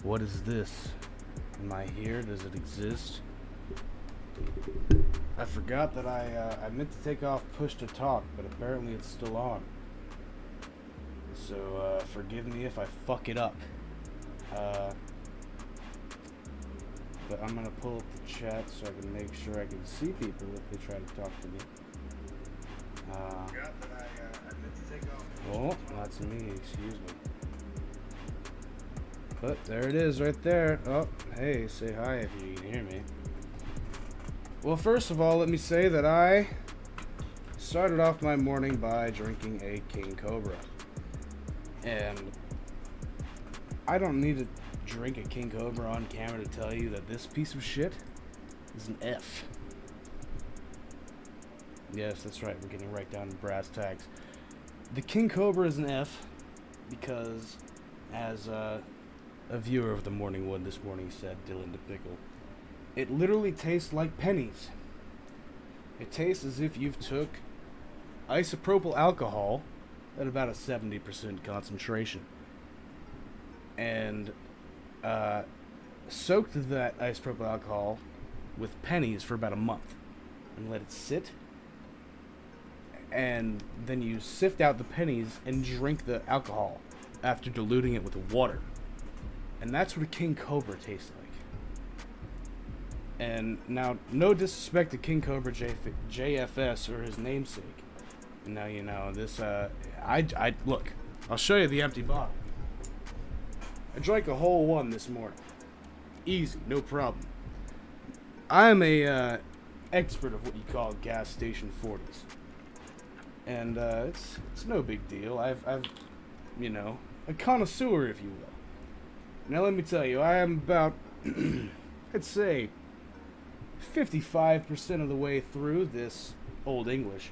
What is this? Am I here? Does it exist? I forgot that I meant to take off push to talk, but apparently it's still on. So forgive me if I fuck it up. But I'm gonna pull up the chat so I can make sure I can see people if they try to talk to me. Oh, that's me, excuse me. But there it is right there. Oh, hey, say hi if you can hear me. Well, first of all, let me say that I started off my morning by drinking a King Cobra. And I don't need to drink a King Cobra on camera to tell you that this piece of shit is an F. Yes, that's right, we're getting right down to brass tacks. The King Cobra is an F because, as a viewer of the Morning Wood this morning said, Dylan DePickle, it literally tastes like pennies. It tastes as if you've took isopropyl alcohol at about a 70% concentration and soaked that isopropyl alcohol with pennies for about a month and let it sit, and then you sift out the pennies and drink the alcohol after diluting it with water. And that's what a King Cobra tastes like. And now, no disrespect to King Cobra JFS or his namesake. Now, you know, this, I look, I'll show you the empty bottle. I drank a whole one this morning. Easy, no problem. I'm a expert of what you call gas station 40's. And it's no big deal. I've you know, a connoisseur, if you will. Now let me tell you, I am about I'd say 55% of the way through this Old English.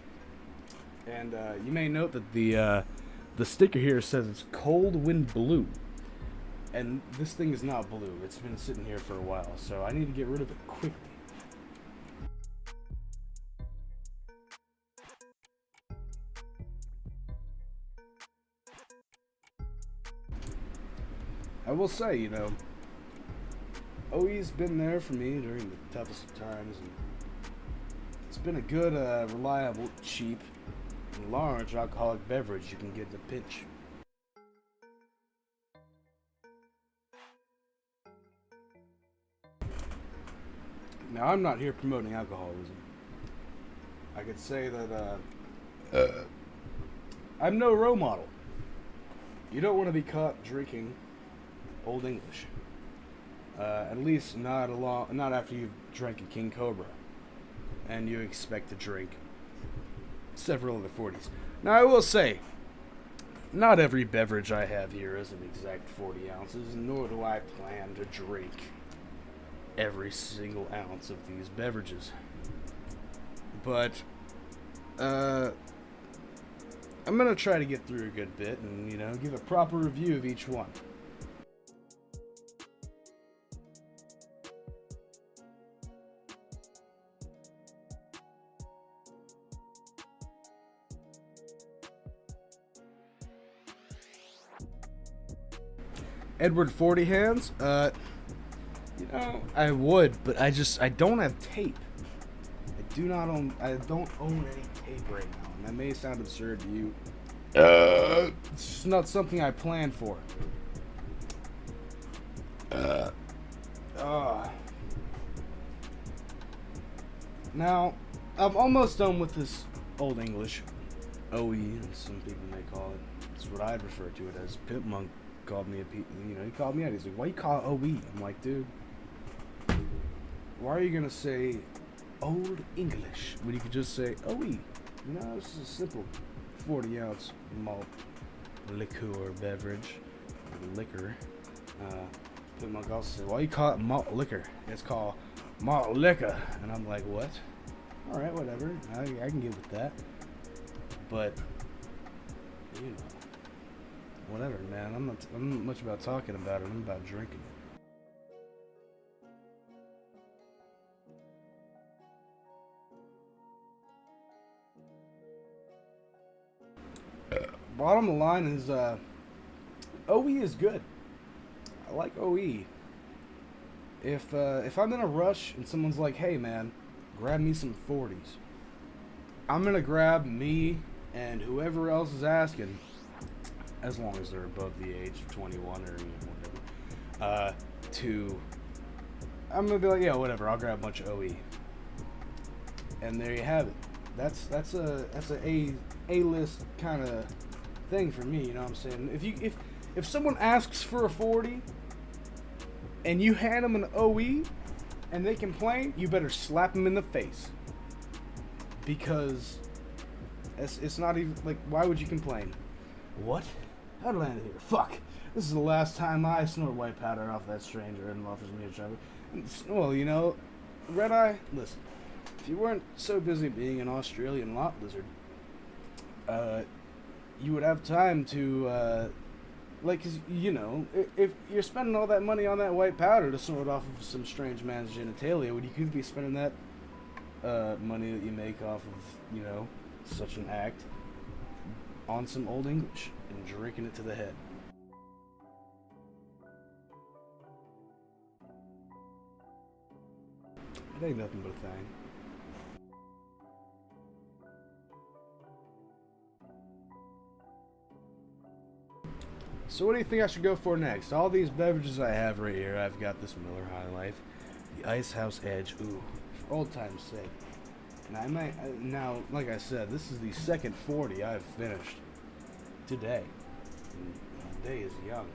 And you may note that the sticker here says it's Cold Wind Blue. And this thing is not blue. It's been sitting here for a while, so I need to get rid of it quickly. I will say, you know, OE's been there for me during the toughest of times, and it's been a good, reliable, cheap, and large alcoholic beverage you can get in a pinch. Now, I'm not here promoting alcoholism. I could say that I'm no role model. You don't want to be caught drinking Old English. At least not after you've drank a King Cobra and you expect to drink several other 40s. Now, I will say, not every beverage I have here is an exact 40 ounces, nor do I plan to drink every single ounce of these beverages. But I'm gonna try to get through a good bit and, you know, give a proper review of each one. Edward 40 hands? You know, I would, but I don't have tape. I don't own any tape right now, and that may sound absurd to you. It's just not something I planned for. Now, I'm almost done with this Old English. OE, as some people may call it. It's what I'd refer to it as. Pimp Monk called me he called me out. He's like, why you call it OE? I'm like, dude, why are you gonna say Old English when you could just say OE? You know, this is a simple 40-ounce malt liqueur beverage. Liquor. Pimp Monk also said, why you call it malt liquor? It's called malt liquor. And I'm like, what? Alright, whatever. I can get with that. But, you know, whatever, man. I'm not much about talking about it. I'm about drinking it. Bottom line is, OE is good. I like OE. If I'm in a rush and someone's like, "Hey man, grab me some 40's," I'm gonna grab me and whoever else is asking, as long as they're above the age of 21 or whatever. I'm gonna be like, yeah, whatever. I'll grab a bunch of OE, and there you have it. That's a A-list kind of thing for me. You know what I'm saying? If someone asks for a 40 and you hand them an OE and they complain, you better slap them in the face, because it's not even like, why would you complain? What? How did I land here? Fuck. This is the last time I snort white powder off that stranger and offers me a travel. Well, you know, Red Eye, listen. If you weren't so busy being an Australian lot lizard, you would have time to, like, 'cause, you know, if you're spending all that money on that white powder to snort off of some strange man's genitalia, you could be spending that money that you make off of, you know, such an act on some Old English and drinking it to the head. It ain't nothing but a thing. So what do you think I should go for next? All these beverages I have right here. I've got this Miller High Life, the Ice House Edge. Ooh, for old time's sake. And now, like I said, this is the second 40 I've finished today. And the day is young.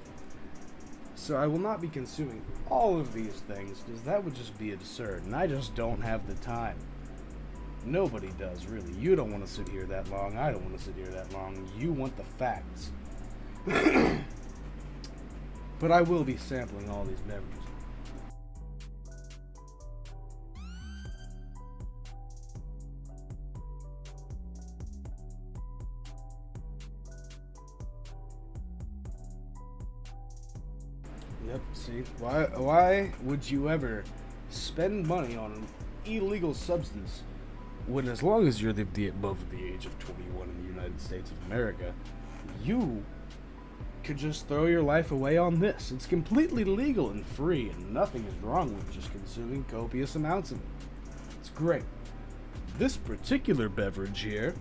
So I will not be consuming all of these things, because that would just be absurd, and I just don't have the time. Nobody does, really. You don't want to sit here that long. I don't want to sit here that long. You want the facts. But I will be sampling all these beverages. Yep, see? Why would you ever spend money on an illegal substance when, as long as you're above the age of 21 in the United States of America, you could just throw your life away on this? It's completely legal and free, and nothing is wrong with just consuming copious amounts of it. It's great. This particular beverage here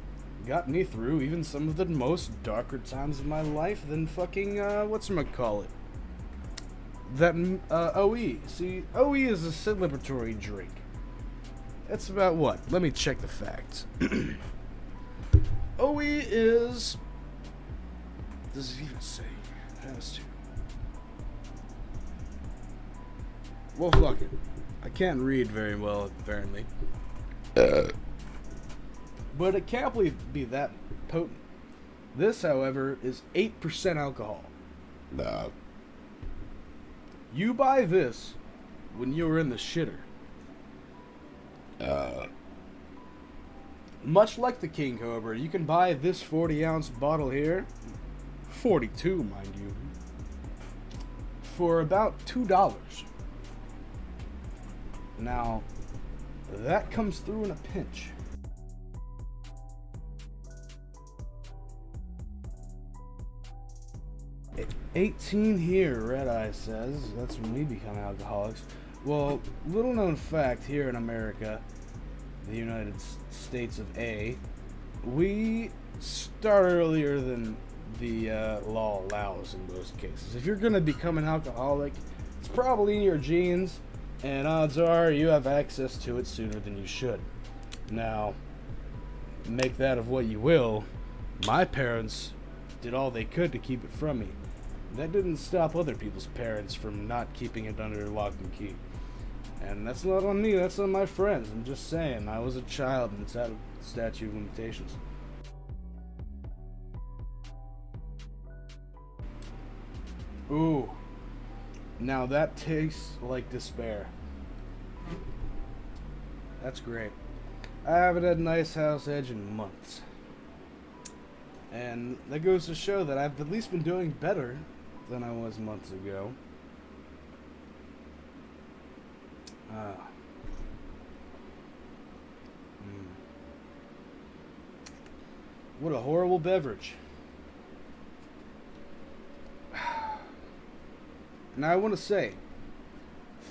got me through even some of the most darker times of my life than fucking, whatchamacallit? That OE. See, OE is a celebratory drink. That's about what? Let me check the facts. OE is... does it even say? It has to. Well, fuck it. I can't read very well, apparently. But it can't be that potent. This, however, is 8% alcohol. Nah. You buy this when you were in the shitter. Much like the King Cobra, you can buy this 40-ounce bottle here, 42, mind you, for about $2. Now, that comes through in a pinch. At 18 here, Red Eye says. That's when we become alcoholics. Well, little known fact here in America, the United States of A, we start earlier than the law allows in most cases. If you're going to become an alcoholic, it's probably in your genes, and odds are you have access to it sooner than you should. Now, make that of what you will. My parents did all they could to keep it from me. That didn't stop other people's parents from not keeping it under lock and key. And that's not on me, that's on my friends. I'm just saying, I was a child and it's out of statute of limitations. Ooh. Now that tastes like despair. That's great. I haven't had an Ice House Edge in months. And that goes to show that I've at least been doing better than I was months ago. What a horrible beverage. Now I want to say,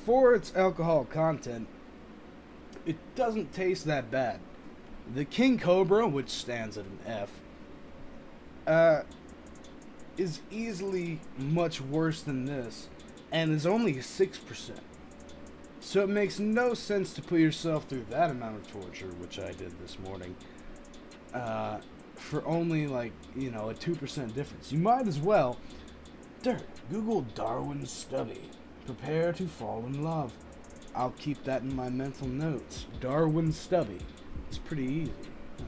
for its alcohol content, it doesn't taste that bad. The King Cobra, which stands at an F, is easily much worse than this, and is only 6%. So it makes no sense to put yourself through that amount of torture, which I did this morning, for only, like, you know, a 2% difference. You might as well, Durt, Google Darwin Stubby. Prepare to fall in love. I'll keep that in my mental notes. Darwin Stubby. It's pretty easy.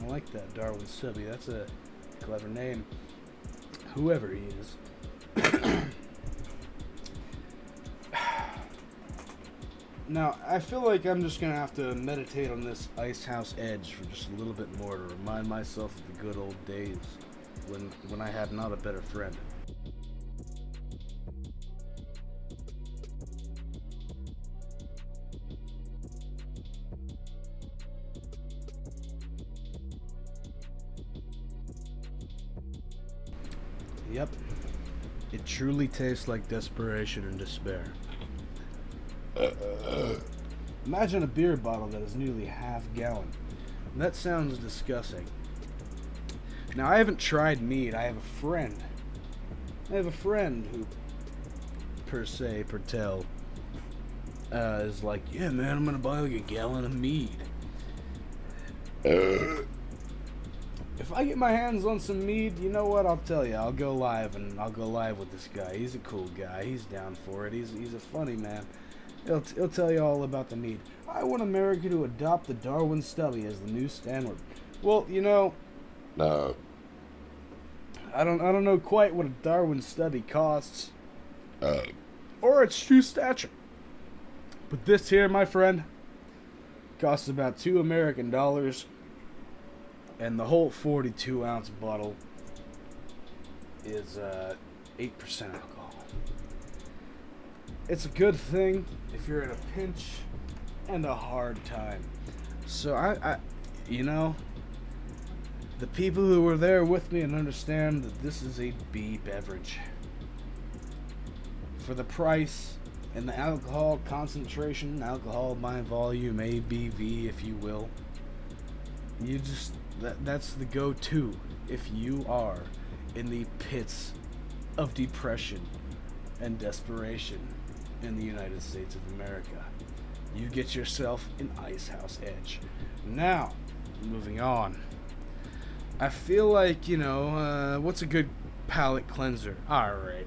I like that, Darwin Stubby. That's a clever name. Whoever he is. Now, I feel like I'm just going to have to meditate on this Ice House Edge for just a little bit more to remind myself of the good old days when I had not a better friend. Yep, it truly tastes like desperation and despair. Imagine a beer bottle that is nearly half-gallon. That sounds disgusting. Now, I haven't tried mead. I have a friend who, per tell, is like, yeah, man, I'm gonna buy like a gallon of mead. If I get my hands on some mead, you know what? I'll tell you. I'll go live with this guy. He's a cool guy. He's down for it. He's a funny man. He'll tell you all about the mead. I want America to adopt the Darwin Stubby as the new standard. Well, you know, No. I don't know quite what a Darwin Stubby costs, or its true stature. But this here, my friend, costs about $2 American, and the whole 42-ounce bottle is 8% alcohol. It's a good thing if you're in a pinch and a hard time. So I you know, the people who were there with me and understand that this is a B beverage. For the price and the alcohol concentration, alcohol by volume, ABV, if you will, you just, that's the go-to if you are in the pits of depression and desperation in the United States of America. You get yourself an Ice House Edge. Now, moving on. I feel like, you know, what's a good palate cleanser? Alright.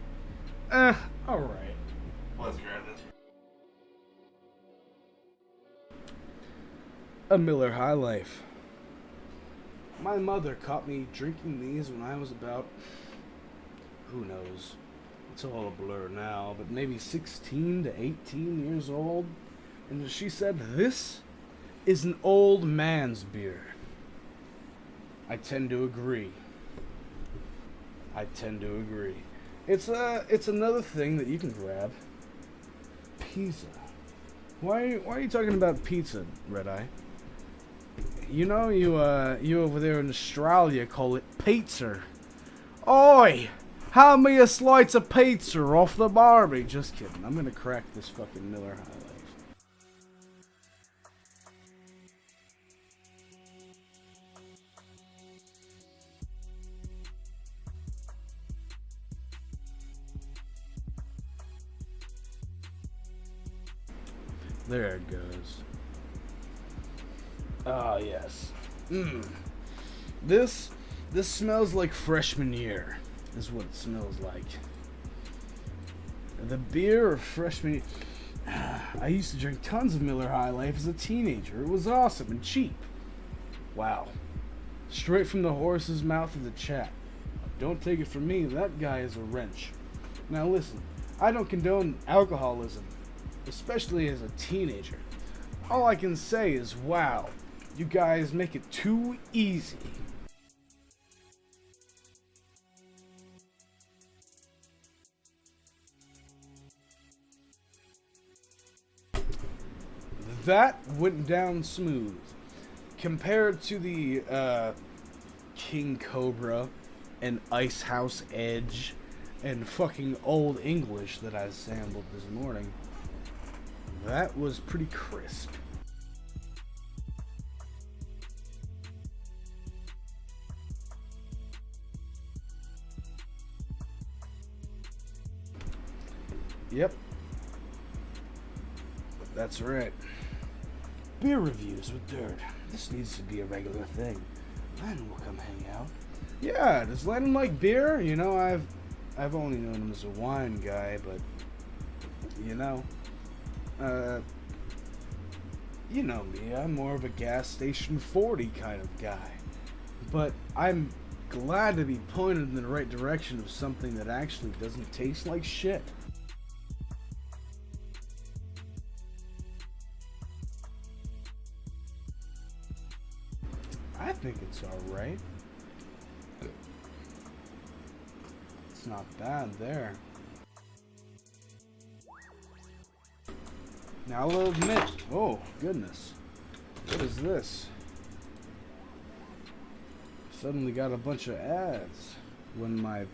Alright. Let's grab this. A Miller High Life. My mother caught me drinking these when I was about, who knows, it's all a blur now, but maybe 16 to 18 years old. And she said, this is an old man's beer. I tend to agree. It's another thing that you can grab. Pizza. Why are you talking about pizza, Red Eye? You know, you over there in Australia call it pizza. Oi! How me a slice of pizza off the Barbie? Just kidding. I'm gonna crack this fucking Miller High Life. There it goes. Ah, yes. This smells like freshman year, is what it smells like. The beer of freshman year. I used to drink tons of Miller High Life as a teenager. It was awesome and cheap. Wow. Straight from the horse's mouth of the chat. Don't take it from me, that guy is a wrench. Now listen, I don't condone alcoholism, especially as a teenager. All I can say is, wow, you guys make it too easy. That went down smooth. Compared to the King Cobra and Ice House Edge and fucking old English that I sampled this morning. That was pretty crisp. Yep. That's right. Beer reviews with Durt. This needs to be a regular thing. Landon will come hang out. Yeah, does Landon like beer? You know, I've only known him as a wine guy, but you know me, I'm more of a gas station 40 kind of guy. But I'm glad to be pointed in the right direction of something that actually doesn't taste like shit. I think it's alright. It's not bad there. Now I'll admit, oh goodness, what is this? Suddenly got a bunch of ads when my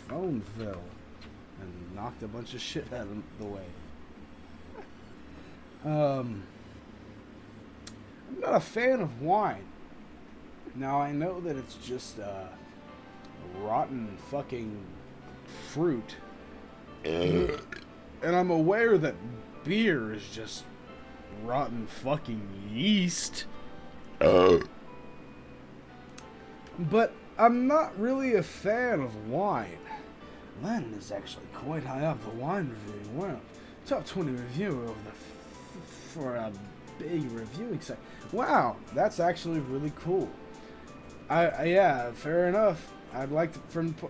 phone fell and knocked a bunch of shit out of the way. I'm not a fan of wine. Now I know that it's just rotten fucking fruit, and I'm aware that beer is just rotten fucking yeast. But I'm not really a fan of wine. Landon is actually quite high up the wine reviewing world. Top 20 reviewer of for a big reviewing site. Wow, that's actually really cool. Yeah, fair enough. I'd like to,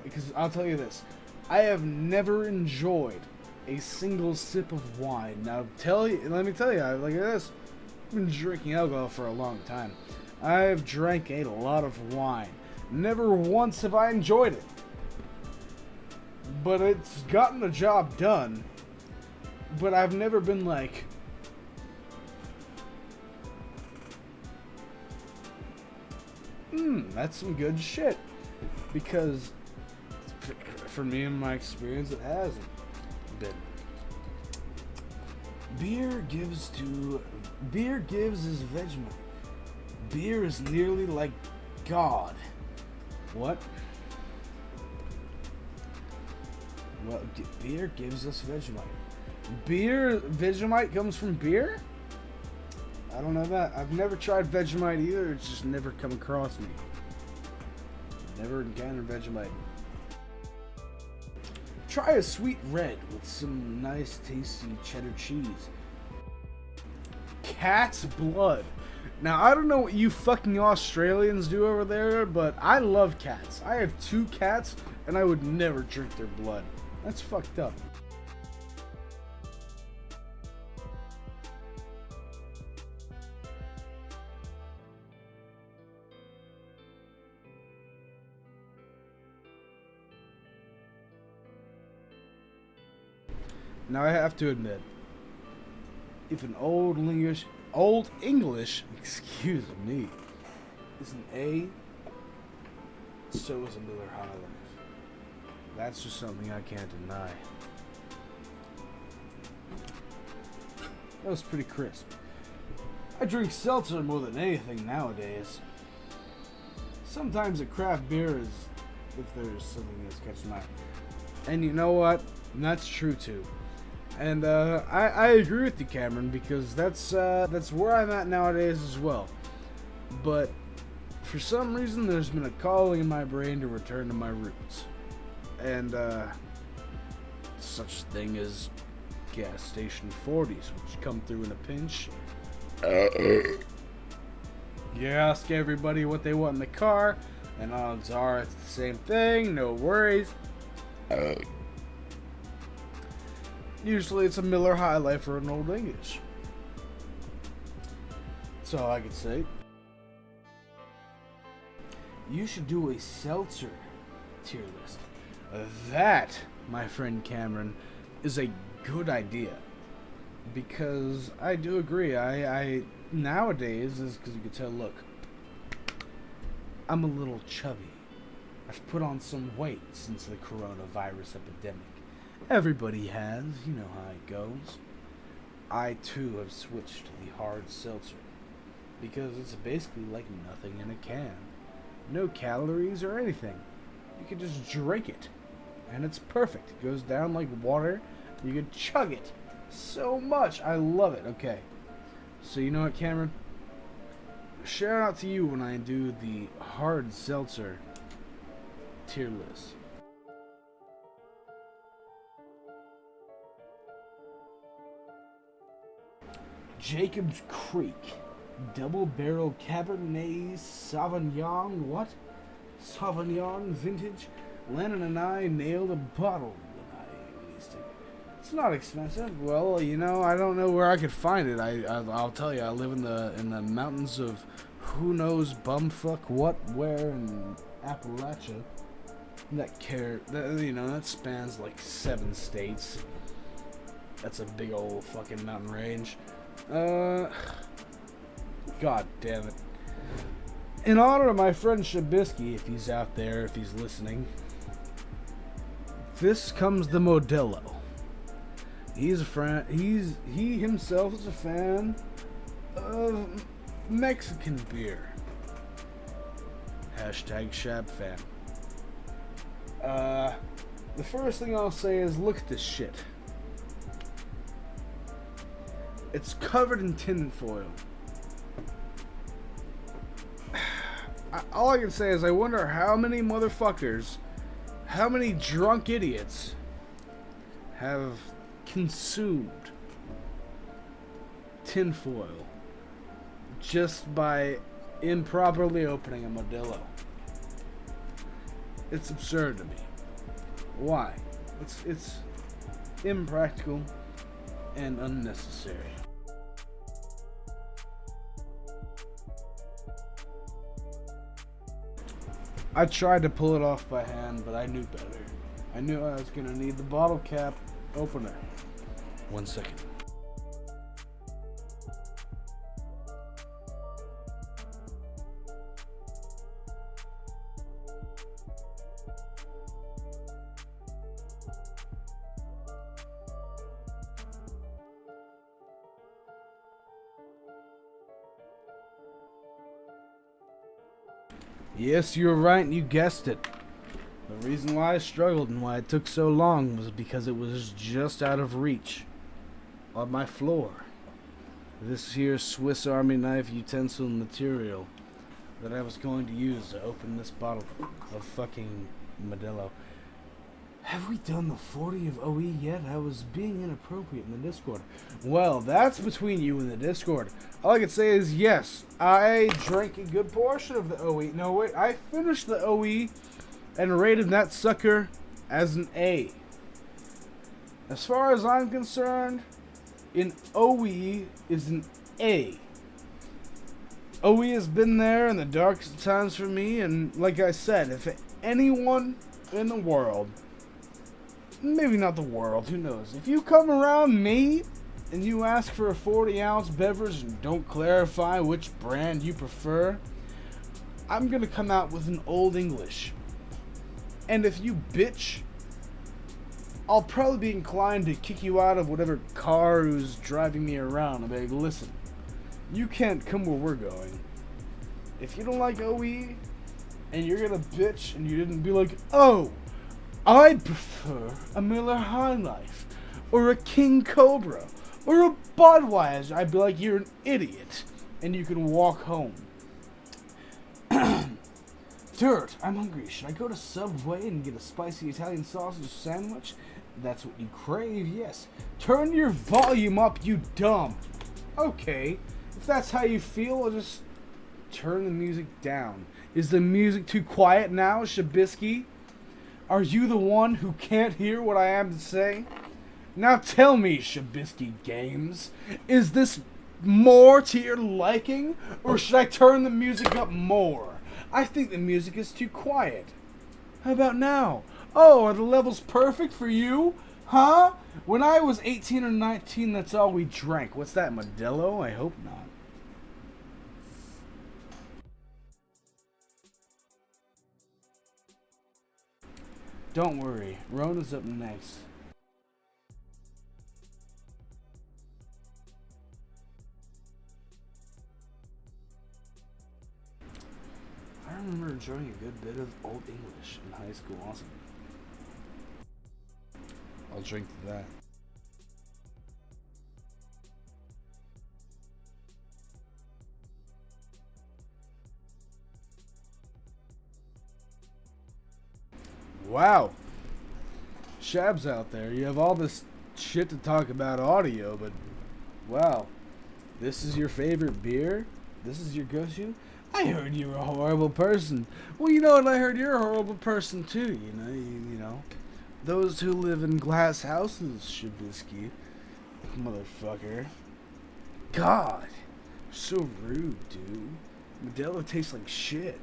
because I'll tell you this, I have never enjoyed a single sip of wine. Now, let me tell you, like this, I've been drinking alcohol for a long time. I've drank a lot of wine. Never once have I enjoyed it. But it's gotten the job done. But I've never been like, that's some good shit. Because for me and my experience, it hasn't been. Beer gives is Vegemite. Beer is nearly like God. What? Well, beer gives us Vegemite. Vegemite comes from beer? I don't know that. I've never tried Vegemite either. It's just never come across me. Never encountered Vegemite. Try a sweet red with some nice tasty cheddar cheese. Cat's blood. Now, I don't know what you fucking Australians do over there, but I love cats. I have 2 cats, and I would never drink their blood. That's fucked up. Now I have to admit, if an old English, excuse me, is an A, so is a Miller High Life. That's just something I can't deny. That was pretty crisp. I drink seltzer more than anything nowadays. Sometimes a craft beer is, if there's something that's catches my eye. And you know what? That's true too. And I agree with you, Cameron, because that's where I'm at nowadays as well. But for some reason, there's been a calling in my brain to return to my roots, and such thing as gas station 40's, which come through in a pinch. You ask everybody what they want in the car, and odds are it's the same thing. No worries. Usually it's a Miller High Life or an Old English. That's all I can say. You should do a seltzer tier list. That, my friend Cameron, is a good idea. Because I do agree. I nowadays, is because you can tell, look, I'm a little chubby. I've put on some weight since the coronavirus epidemic. Everybody has, you know how it goes. I too have switched to the hard seltzer because it's basically like nothing in a can. No calories or anything. You can just drink it and it's perfect. It goes down like water. You can chug it so much. I love it. Okay. So you know what, Cameron? Shout out to you when I do the hard seltzer tier list. Jacob's Creek Double Barrel Cabernet Sauvignon. What? Sauvignon Vintage. Lennon and I nailed a bottle when I released it. It's not expensive. Well, you know, I don't know where I could find it. I'll tell you, I live in the mountains of who knows bumfuck what, where in Appalachia. That spans like 7 states. That's a big old fucking mountain range. God damn it. In honor of my friend Shabisky, if he's out there, if he's listening, this comes the Modelo. He's a fan. He himself is a fan of Mexican beer. Hashtag Shab fan. The first thing I'll say is look at this shit. It's covered in tin foil. All I can say is I wonder how many motherfuckers, how many drunk idiots have consumed tin foil just by improperly opening a Modelo. It's absurd to me. Why? It's impractical and unnecessary. I tried to pull it off by hand, but I knew better. I knew I was going to need the bottle cap opener. 1 second. Yes, you're right, and you guessed it. The reason why I struggled and why it took so long was because it was just out of reach on my floor. This here Swiss Army knife utensil material that I was going to use to open this bottle of fucking Modelo. Have we done the 40 of OE yet? I was being inappropriate in the Discord. Well, that's between you and the Discord. All I can say is yes, I drank a good portion of the OE. No, wait, I finished the OE and rated that sucker as an A. As far as I'm concerned, an OE is an A. OE has been there in the darkest times for me, and like I said, if anyone in the world, maybe not the world, who knows, if you come around me and you ask for a 40-ounce beverage and don't clarify which brand you prefer, I'm gonna come out with an Old English. And if you bitch, I'll probably be inclined to kick you out of whatever car who's driving me around. I'll be like, listen, you can't come where we're going. If you don't like OE and you're gonna bitch and you didn't be like, oh, I'd prefer a Miller High Life or a King Cobra or a Budweiser, I'd be like, you're an idiot and you can walk home. Durt, I'm hungry. Should I go to Subway and get a spicy Italian sausage sandwich? That's what you crave, yes. Turn your volume up, you dumb. Okay, if that's how you feel, I'll just turn the music down. Is the music too quiet now, Shabisky? Are you the one who can't hear what I have to say? Now tell me, Shabisky Games, is this more to your liking, or should I turn the music up more? I think the music is too quiet. How about now? Oh, are the levels perfect for you? Huh? When I was 18 or 19, that's all we drank. What's that, Modelo? I hope not. Don't worry, Rona's up next. I remember enjoying a good bit of Old English in high school also. I'll drink to that. Wow. Shabs out there, you have all this shit to talk about audio, but wow. This is your favorite beer? This is your go-to? I heard you were a horrible person. Well, you know what? I heard you're a horrible person too. You know. Those who live in glass houses, Shabisky, motherfucker. God, so rude, dude. Modelo tastes like shit.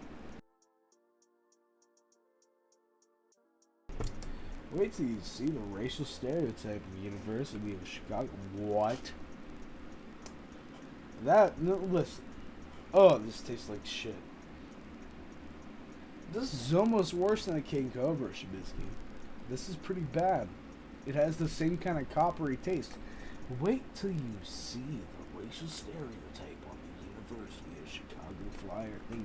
Wait till you see the racial stereotype of the University of Chicago. What? No, listen. Oh, this tastes like shit. This is almost worse than a King Cobra, Shabisky. This is pretty bad. It has the same kind of coppery taste. Wait till you see the racial stereotype on the University of Chicago flyer thingy.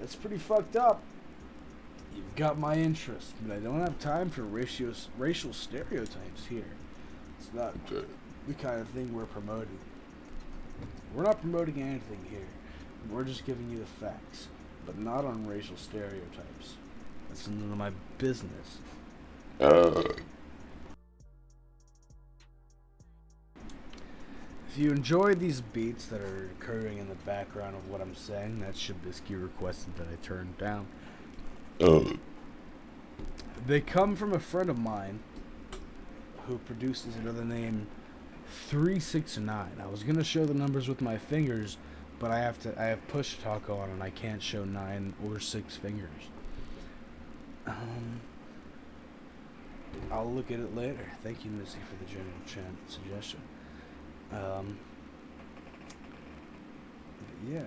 That's pretty fucked up. You've got my interest, but I don't have time for racial stereotypes here. It's not the kind of thing we're promoting. We're not promoting anything here. We're just giving you the facts, but not on racial stereotypes. That's none of my business. If you enjoy these beats that are occurring in the background of what I'm saying, that Shabisky requested that I turn down. They come from a friend of mine who produces under the name 369. I was gonna show the numbers with my fingers, but I have push talk on and I can't show 9 or 6 fingers. I'll look at it later. Thank you, Missy, for the general suggestion. Yeah.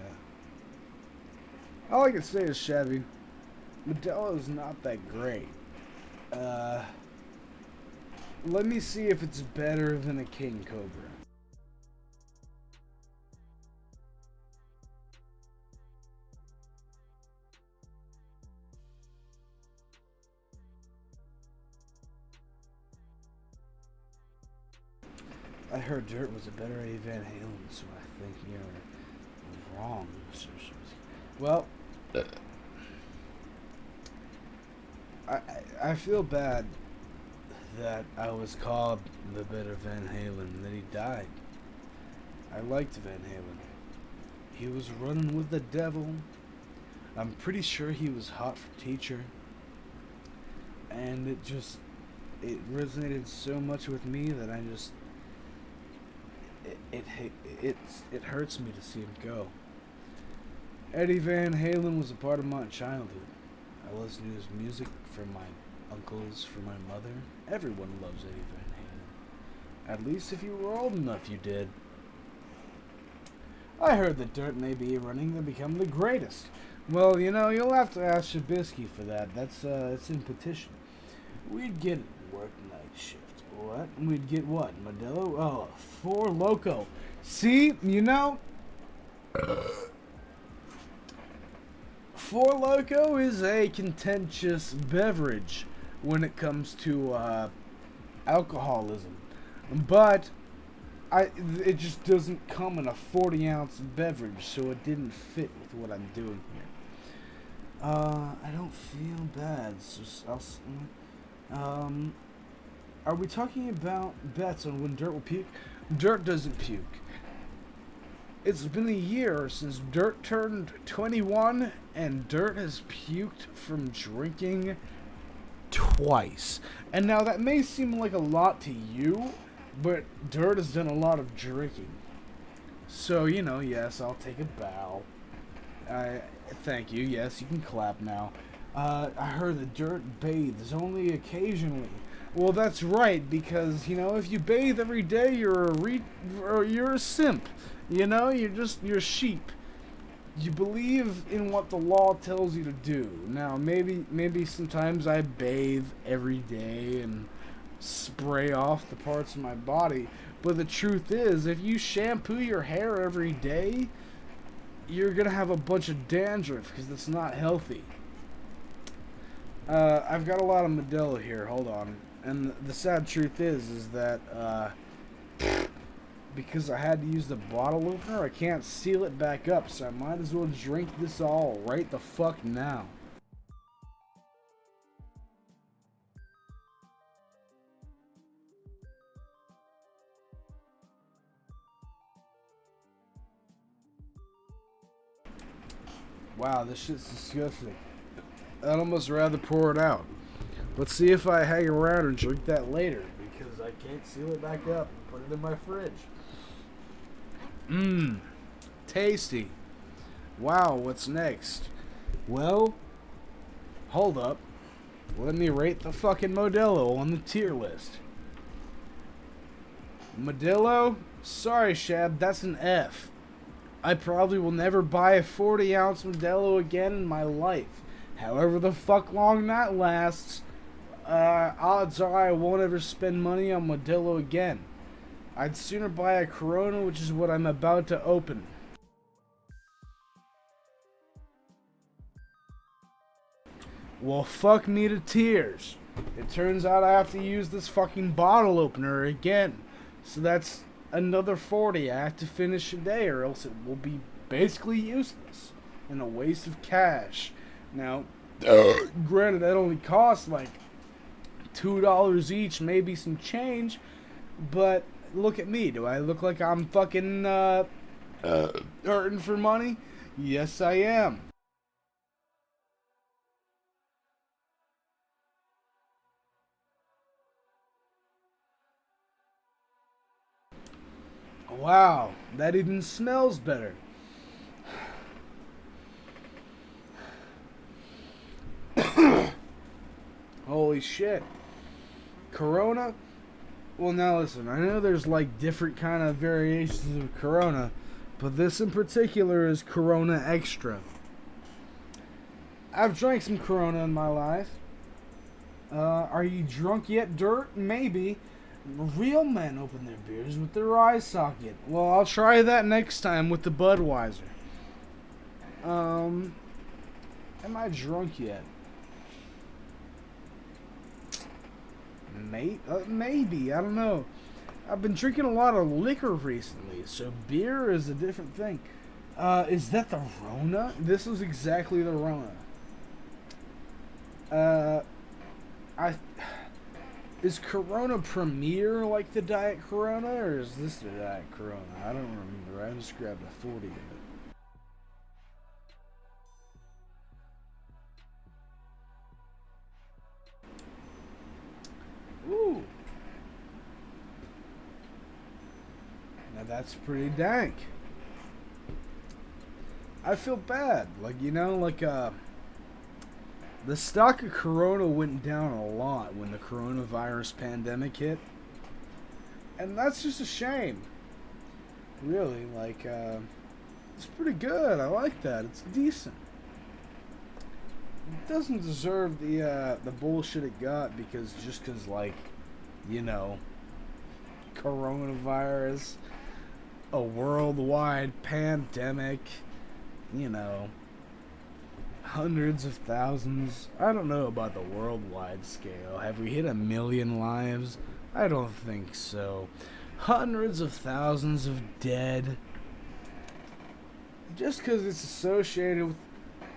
All I can say is, Shabby, Modelo is not that great. Let me see if it's better than a King Cobra. I heard Durt was a better Eddie Van Halen, so I think you're wrong, Mr. Schwartz. Well, I feel bad that I was called the better Van Halen and that he died. I liked Van Halen. He was running with the devil. I'm pretty sure he was hot for teacher. And it resonated so much with me that I just... It hurts me to see him go. Eddie Van Halen was a part of my childhood. I listened to his music from my uncles, from my mother. Everyone loves Eddie Van Halen. At least if you were old enough, you did. I heard that Durt may be running to become the greatest. Well, you know, you'll have to ask Shabisky for that. That's it's in petition. We'd get work night shift. What? We'd get what? Modelo? Oh, 4 Loko. See, you know, 4 Loko is a contentious beverage when it comes to alcoholism, but it just doesn't come in a 40-ounce beverage, so it didn't fit with what I'm doing here. I don't feel bad. So are we talking about bets on when Durt will puke? Durt doesn't puke. It's been a year since Durt turned 21, and Durt has puked from drinking twice. And now that may seem like a lot to you, but Durt has done a lot of drinking. So, you know, yes, I'll take a bow. Thank you. Yes, you can clap now. I heard that Durt bathes only occasionally. Well, that's right, because, you know, if you bathe every day, you're a simp. You know, you're sheep. you believe in what the law tells you to do. Now, maybe sometimes I bathe every day and spray off the parts of my body, but the truth is, if you shampoo your hair every day, you're gonna have a bunch of dandruff because that's not healthy. I've got a lot of Modelo here. Hold on. And the sad truth is that because I had to use the bottle opener, I can't seal it back up, so I might as well drink this all right the fuck now. Wow, this shit's disgusting. I'd almost rather pour it out. Let's see if I hang around and drink that later, because I can't seal it back up and put it in my fridge. Mmm. Tasty. Wow, what's next? Well, hold up. Let me rate the fucking Modelo on the tier list. Modelo? Sorry, Shab, that's an F. I probably will never buy a 40-ounce Modelo again in my life. However the fuck long that lasts, odds are I won't ever spend money on Modelo again. I'd sooner buy a Corona, which is what I'm about to open. Well, fuck me to tears. It turns out I have to use this fucking bottle opener again. So that's another 40 I have to finish today, or else it will be basically useless and a waste of cash. Now, granted, that only costs like $2 each, maybe some change, but look at me. Do I look like I'm fucking hurting for money? Yes, I am. Wow, that even smells better. Holy shit. Corona? Well, now listen, I know there's like different kind of variations of Corona, but this in particular is Corona Extra. I've drank some Corona in my life. Are you drunk yet, Durt? Maybe. Real men open their beers with their eye socket. Well, I'll try that next time with the Budweiser. Am I drunk yet? Maybe. I don't know. I've been drinking a lot of liquor recently, so beer is a different thing. Is that the Rona? This was exactly the Rona. Is Corona Premier like the Diet Corona, or is this the Diet Corona? I don't remember. I just grabbed a 40 of it. Ooh. Now that's pretty dank. I feel bad. Like, you know, like, the stock of Corona went down a lot when the coronavirus pandemic hit. And that's just a shame. Really, like, it's pretty good. I like that. It's decent. It doesn't deserve the bullshit it got because, like, you know, coronavirus, a worldwide pandemic, you know, hundreds of thousands. I don't know about the worldwide scale. Have we hit 1 million lives? I don't think so. Hundreds of thousands of dead. Just because it's associated with...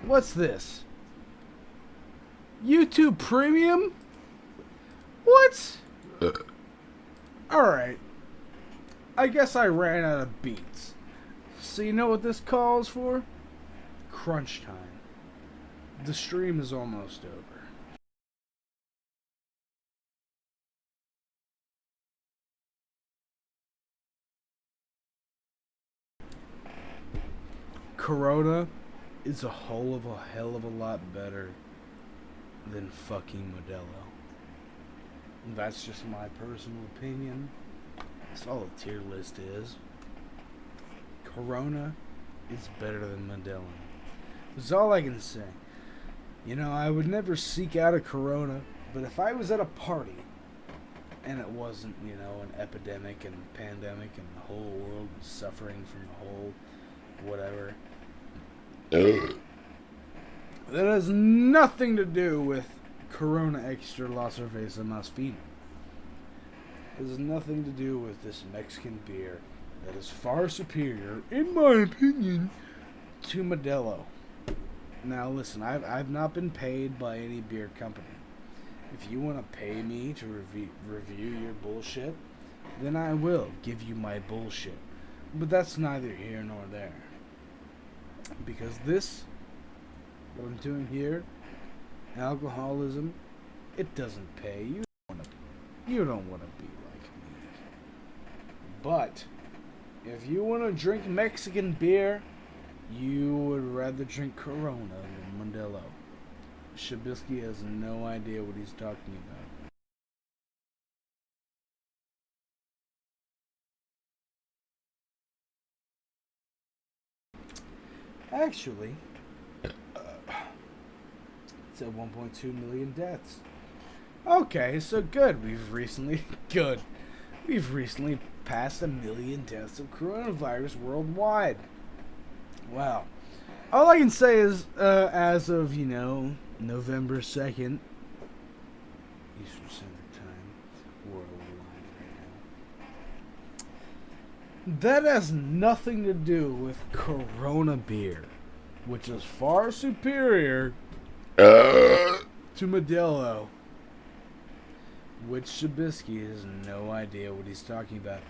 What's this? YouTube Premium? What? Alright. I guess I ran out of beats. So you know what this calls for? Crunch time. The stream is almost over. Corona is a hell of a lot better than fucking Modelo. That's just my personal opinion. That's all the tier list is. Corona is better than Modelo. That's all I can say. You know, I would never seek out a Corona, but if I was at a party and it wasn't, you know, an epidemic and pandemic and the whole world was suffering from the whole whatever, that has nothing to do with Corona Extra La Cerveza Más Fina. It has nothing to do with this Mexican beer that is far superior, in my opinion, to Modelo. Now listen, I've not been paid by any beer company. If you want to pay me to review your bullshit, then I will give you my bullshit. But that's neither here nor there. Because this, what I'm doing here, alcoholism, it doesn't pay. You don't want to be like me. But if you want to drink Mexican beer, you would rather drink Corona than Modelo. Shabisky has no idea what he's talking about. Actually, it's at 1.2 million deaths. Okay, so good. We've recently passed 1 million deaths of coronavirus worldwide. Wow. All I can say is, as of, you know, November 2nd, Eastern Standard Time, worldwide right now, that has nothing to do with Corona beer, which is far superior to Modelo, which Shabisky has no idea what he's talking about.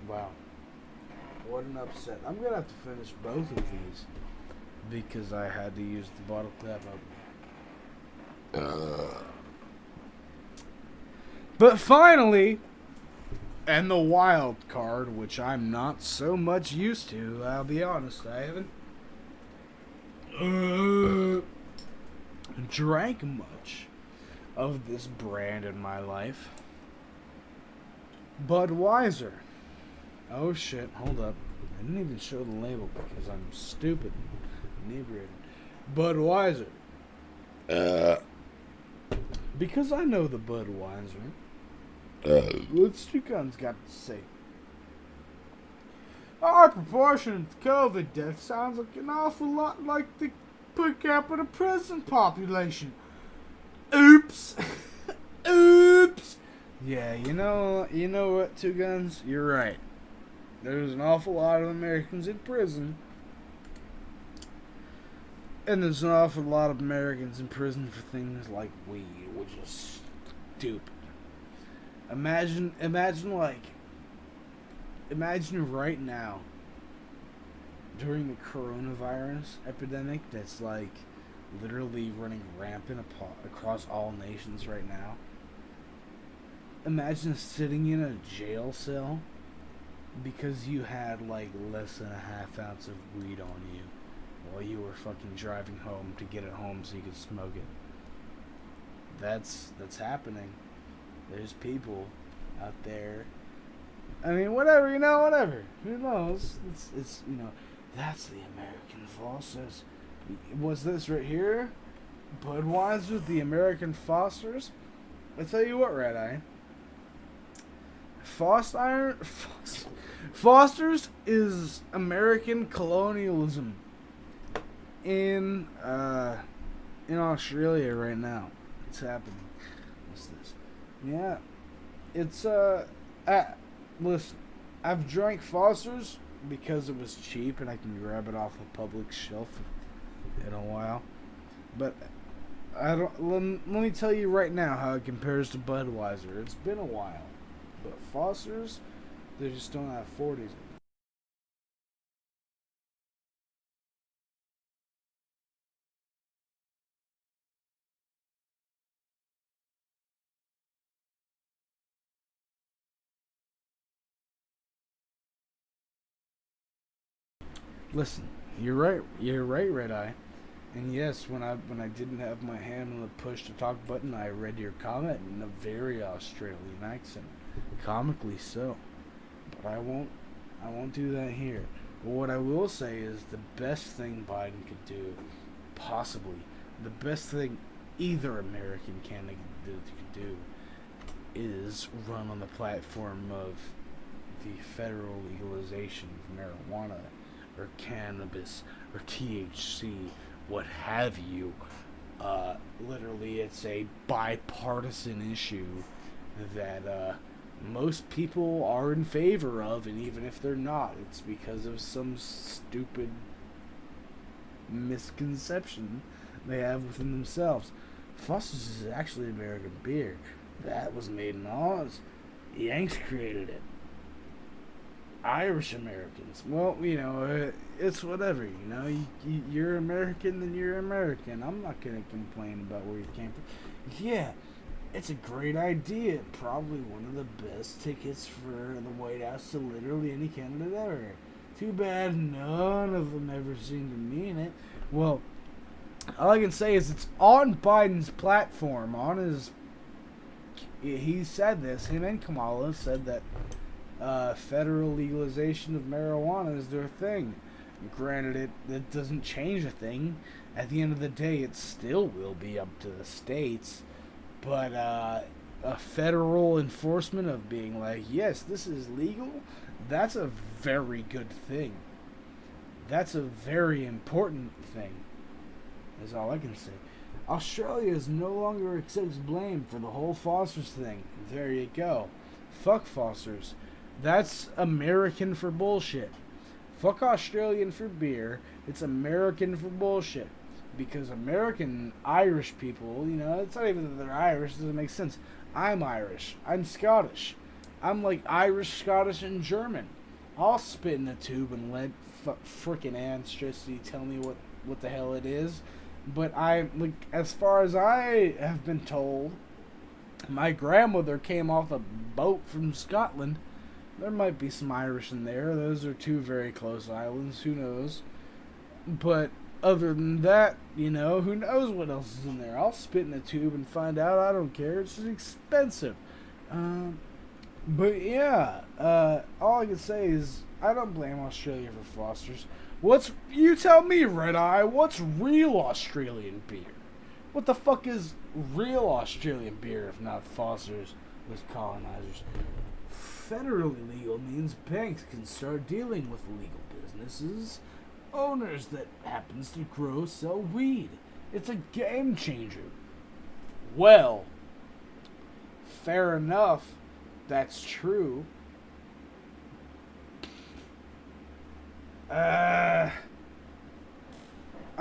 Wow. What an upset. I'm going to have to finish both of these because I had to use the bottle cap opener. But finally, and the wild card, which I'm not so much used to, I'll be honest, I haven't drank much of this brand in my life. Budweiser. Oh shit, hold up. I didn't even show the label because I'm stupid and inebriated. Budweiser. Because I know the Budweiser. What's you guns got to say? Our proportion to COVID death sounds like an awful lot like the per capita prison population. Oops. Oops. Yeah, you know what, Two Guns? You're right. There's an awful lot of Americans in prison. And there's an awful lot of Americans in prison for things like weed, which is stupid. Imagine right now, during the coronavirus epidemic that's like literally running rampant across all nations right now. Imagine sitting in a jail cell because you had like less than a half ounce of weed on you while you were fucking driving home to get it home so you could smoke it. That's happening. There's people out there. I mean, whatever. Who knows? It's that's the American Fosters. What's this right here? Budweiser, the American Fosters. I tell you what, Red Eye. Foster's is American colonialism in Australia right now. It's happening. What's this? Yeah, it's listen, I've drank Foster's because it was cheap and I can grab it off the public shelf in a while. But I don't. Let me tell you right now how it compares to Budweiser. It's been a while. But Foster's, they just don't have 40's in it. Listen, you're right, Red Eye. And yes, when I didn't have my hand on the push to talk button, I read your comment in a very Australian accent. Comically so. But I won't do that here. But what I will say is the best thing Biden could do, possibly, the best thing either American candidate could do is run on the platform of the federal legalization of marijuana or cannabis or THC, what have you. Literally, it's a bipartisan issue that most people are in favor of, and even if they're not, it's because of some stupid misconception they have within themselves. Foster's is actually American beer. That was made in Oz. Yanks created it. Irish Americans. Well, it's whatever, You're American, then you're American. I'm not going to complain about where you came from. Yeah, it's a great idea. Probably one of the best tickets for the White House to literally any candidate ever. Too bad none of them ever seem to mean it. Well, all I can say is it's on Biden's platform, he said this, him and Kamala said that federal legalization of marijuana is their thing. Granted, it doesn't change a thing. At the end of the day, it still will be up to the states. But a federal enforcement of being like, yes, this is legal, that's a very good thing. That's a very important thing. That's all I can say. Australia is no longer accepts blame for the whole Foster's thing. There you go. Fuck Foster's. That's American for bullshit. Fuck Australian for beer. It's American for bullshit. Because American Irish people, it's not even that they're Irish. It doesn't make sense. I'm Irish. I'm Scottish. I'm like Irish, Scottish, and German. I'll spit in a tube and let frickin' ancestry tell me what the hell it is. But as far as I have been told, my grandmother came off a boat from Scotland. There might be some Irish in there. Those are two very close islands. Who knows? But other than that, who knows what else is in there? I'll spit in a tube and find out. I don't care. It's just expensive. But yeah, all I can say is I don't blame Australia for Foster's. You tell me, Red Eye, what's real Australian beer? What the fuck is real Australian beer if not Foster's with colonizers? Federally legal means banks can start dealing with legal businesses, owners that happens to sell weed. It's a game changer. Well, fair enough, that's true. I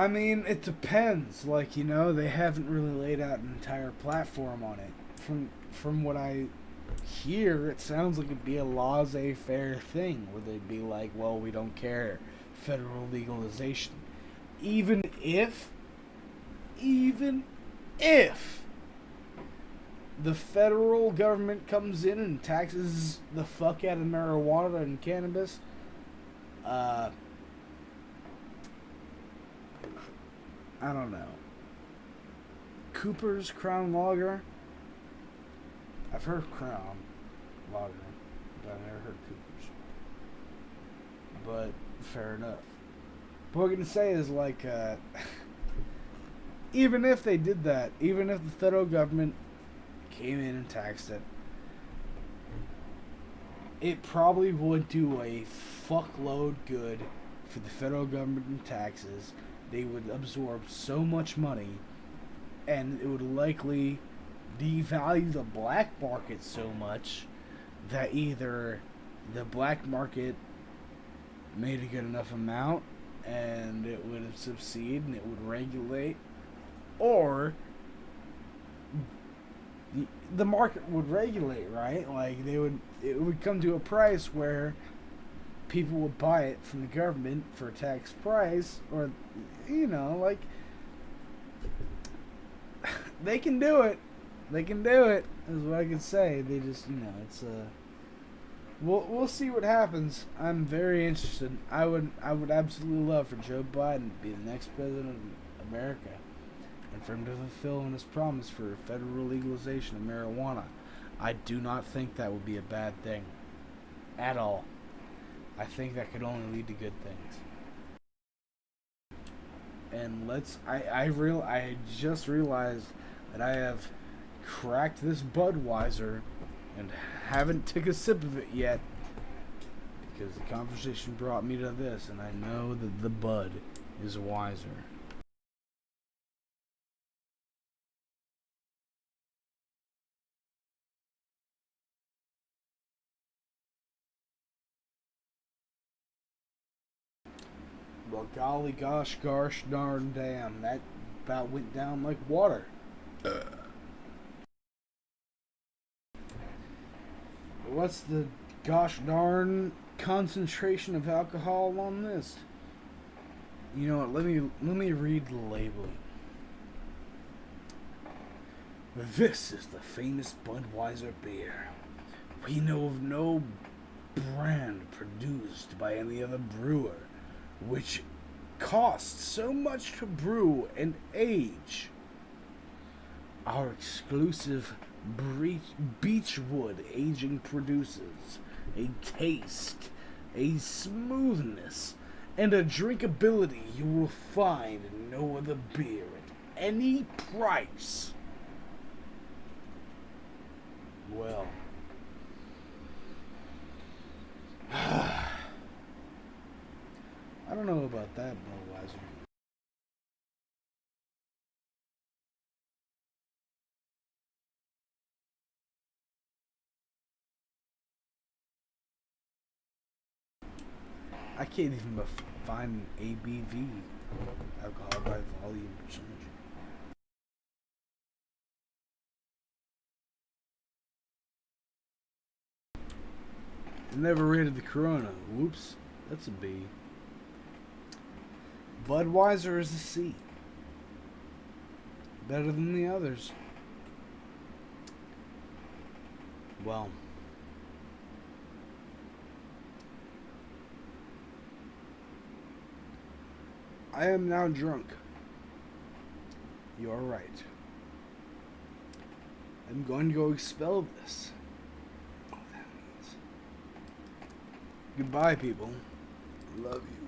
mean, it depends. They haven't really laid out an entire platform on it. From what I hear, it sounds like it'd be a laissez-faire thing, where they'd be like, well, we don't care. Federal legalization. Even if the federal government comes in and taxes the fuck out of marijuana and cannabis, I don't know. Cooper's Crown Lager. I've heard Crown Lager, but I've never heard Cooper's. But fair enough. But what I'm gonna say is even if they did that, even if the federal government came in and taxed it, it probably would do a fuckload good for the federal government in taxes. They would absorb so much money, and it would likely devalue the black market so much that either the black market made a good enough amount and it would succeed and it would regulate, or the market would regulate, right? It would come to a price where people would buy it from the government for a tax price, or they can do it. They can do it, is what I can say. They just, it's we'll see what happens. I'm very interested. I would absolutely love for Joe Biden to be the next president of America, and for him to fulfill on his promise for federal legalization of marijuana. I do not think that would be a bad thing at all. I think that could only lead to good things. And I just realized that I have cracked this Budweiser and haven't took a sip of it yet because the conversation brought me to this, and I know that the Bud is wiser. Well, golly gosh, gosh darn damn, that about went down like water. What's the gosh darn concentration of alcohol on this? You know what, let me read the labeling. This is the famous Budweiser beer. We know of no brand produced by any other brewer which costs so much to brew and age. Our exclusive beechwood aging produces a taste, a smoothness, and a drinkability you will find in no other beer at any price. Well, I don't know about that, Budweiser. I can't even find ABV, alcohol by volume percentage. I never rated the Corona. Whoops, that's a B. Budweiser is a C. Better than the others. Well, I am now drunk. You are right. I'm going to go expel this. Oh, that means. Goodbye, people. Love you.